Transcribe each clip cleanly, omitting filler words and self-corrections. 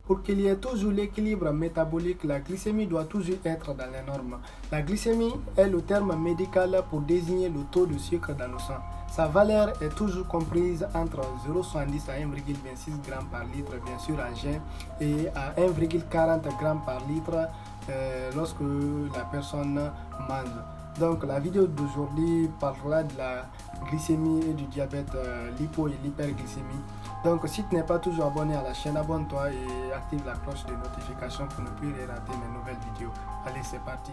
Pour qu'il y ait toujours l'équilibre métabolique, la glycémie doit toujours être dans les normes. La glycémie est le terme médical pour désigner le taux de sucre dans le sang. Sa valeur est toujours comprise entre 0,70 à 1,26 g par litre, bien sûr en jeûne, et à 1,40 g par litre lorsque la personne mange. Donc la vidéo d'aujourd'hui parlera de la glycémie et du diabète l'hypo et l'hyperglycémie. Donc si tu n'es pas toujours abonné à la chaîne, abonne-toi et active la cloche de notification pour ne plus rater mes nouvelles vidéos. Allez, c'est parti.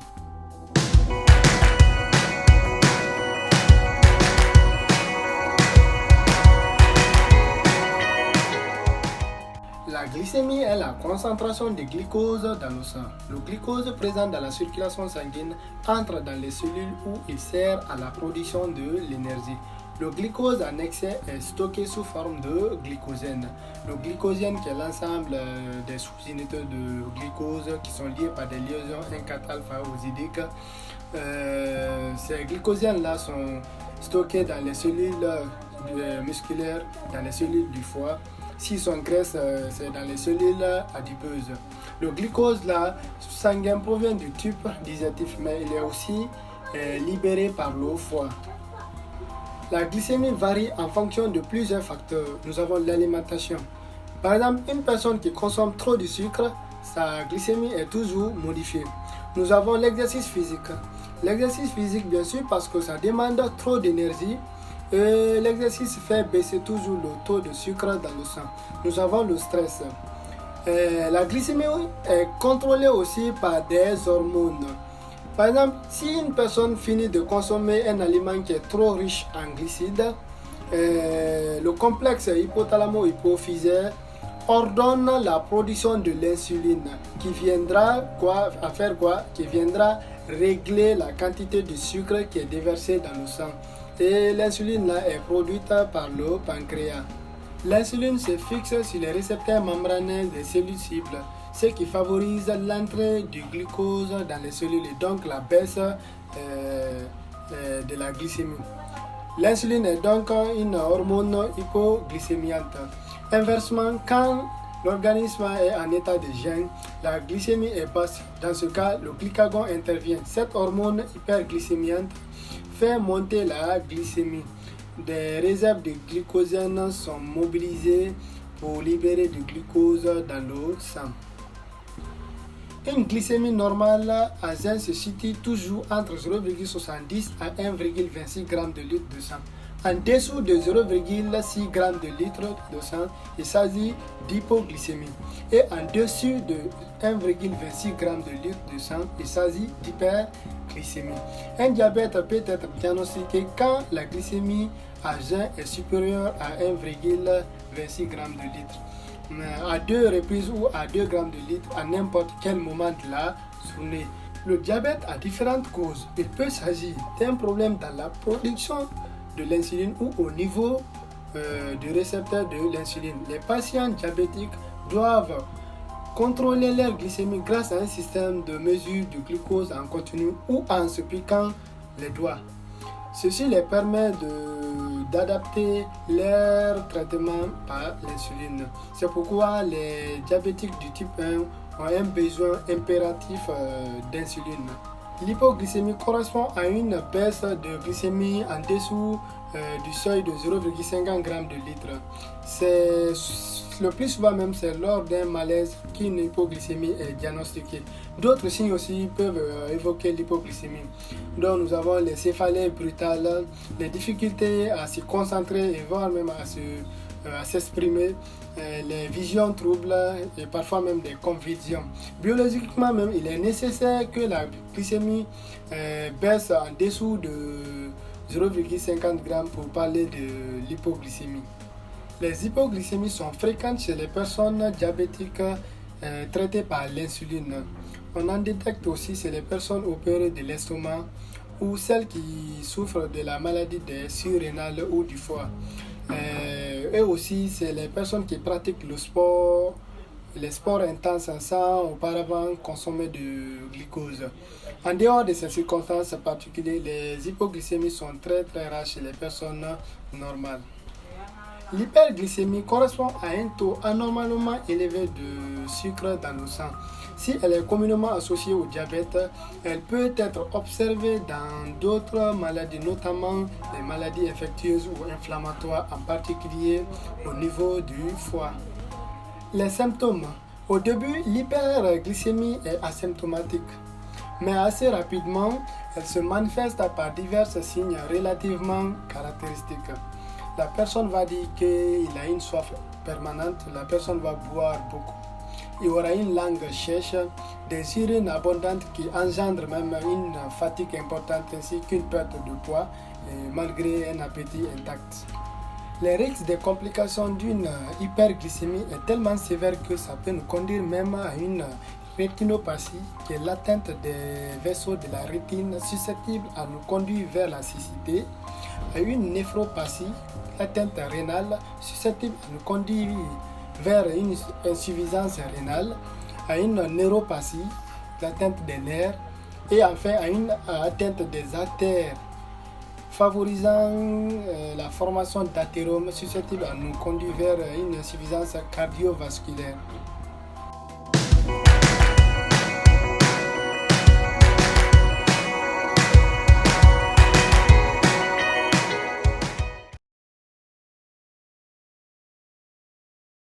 La glycémie est la concentration de glucose dans le sang. Le glucose présent dans la circulation sanguine entre dans les cellules où il sert à la production de l'énergie. Le glucose en excès est stocké sous forme de glycogène. Le glycogène qui est l'ensemble des sous-unités de glucose qui sont liées par des liaisons 1,4-alpha-oxydiques. Ces glycogènes-là sont stockés dans les cellules musculaires, dans les cellules du foie. S'ils sont graisse, c'est dans les cellules adipeuses. Le glucose là, sanguin provient du tube digestif, mais il est aussi libéré par le foie. La glycémie varie en fonction de plusieurs facteurs. Nous avons l'alimentation. Par exemple, une personne qui consomme trop de sucre, sa glycémie est toujours modifiée. Nous avons l'exercice physique. L'exercice physique, bien sûr, parce que ça demande trop d'énergie. L'exercice fait baisser toujours le taux de sucre dans le sang. Nous avons le stress. La glycémie est contrôlée aussi par des hormones. Par exemple, si une personne finit de consommer un aliment qui est trop riche en glucides, le complexe hypothalamo-hypophysaire ordonne la production de l'insuline qui viendra régler la quantité de sucre qui est déversée dans le sang. Et l'insuline là est produite par le pancréas. L'insuline se fixe sur les récepteurs membraneux des cellules cibles, ce qui favorise l'entrée du glucose dans les cellules et donc la baisse de la glycémie. L'insuline est donc une hormone hypoglycémiante. Inversement, quand l'organisme est en état de jeûne, la glycémie est basse. Dans ce cas, le glucagon intervient. Cette hormone hyperglycémiante fait monter la glycémie. Des réserves de glycogène sont mobilisées pour libérer du glucose dans le sang. Une glycémie normale à jeûne se situe toujours entre 0,70 à 1,26 g de litre de sang. En dessous de 0,6 g de litre de sang, il s'agit d'hypoglycémie. Et en dessus de 1,26 g de litre de sang, il s'agit d'hyperglycémie. Un diabète peut être diagnostiqué quand la glycémie à jeûne est supérieure à 1,26 g de litre. À deux reprises ou à 2 g de litre à n'importe quel moment de la journée. Le diabète a différentes causes. Il peut s'agir d'un problème dans la production de l'insuline ou au niveau du récepteur de l'insuline. Les patients diabétiques doivent contrôler leur glycémie grâce à un système de mesure du glucose en continu ou en se piquant les doigts. Ceci les permet d'adapter leur traitement par l'insuline. C'est pourquoi les diabétiques du type 1 ont un besoin impératif d'insuline. L'hypoglycémie correspond à une baisse de glycémie en dessous du seuil de 0,50 g de litre. Le plus souvent même, c'est lors d'un malaise qu'une hypoglycémie est diagnostiquée. D'autres signes aussi peuvent évoquer l'hypoglycémie. Donc nous avons les céphalées brutales, les difficultés à se concentrer et voire même à s'exprimer, les visions troubles et parfois même des convulsions. Biologiquement même, il est nécessaire que la glycémie baisse en dessous de 0,50 g pour parler de l'hypoglycémie. Les hypoglycémies sont fréquentes chez les personnes diabétiques traitées par l'insuline. On en détecte aussi chez les personnes opérées de l'estomac ou celles qui souffrent de la maladie des surrénales ou du foie. Et aussi, c'est les personnes qui pratiquent le sport, les sports intenses sans auparavant consommer de glucose. En dehors de ces circonstances particulières, les hypoglycémies sont très rares chez les personnes normales. L'hyperglycémie correspond à un taux anormalement élevé de sucre dans le sang. Si elle est communément associée au diabète, elle peut être observée dans d'autres maladies, notamment les maladies infectieuses ou inflammatoires, en particulier au niveau du foie. Les symptômes. Au début, l'hyperglycémie est asymptomatique, mais assez rapidement, elle se manifeste par divers signes relativement caractéristiques. La personne va dire qu'il a une soif permanente, la personne va boire beaucoup. Il y aura une langue sèche, des urines abondantes qui engendrent même une fatigue importante ainsi qu'une perte de poids malgré un appétit intact. Les risques de complications d'une hyperglycémie est tellement sévère que ça peut nous conduire même à une rétinopathie, qui est l'atteinte des vaisseaux de la rétine susceptible à nous conduire vers la cécité, à une néphropathie, l'atteinte rénale susceptible à nous conduire vers une insuffisance rénale, à une neuropathie, l'atteinte des nerfs, et enfin à une atteinte des artères, favorisant la formation d'athérome susceptible à nous conduire vers une insuffisance cardiovasculaire.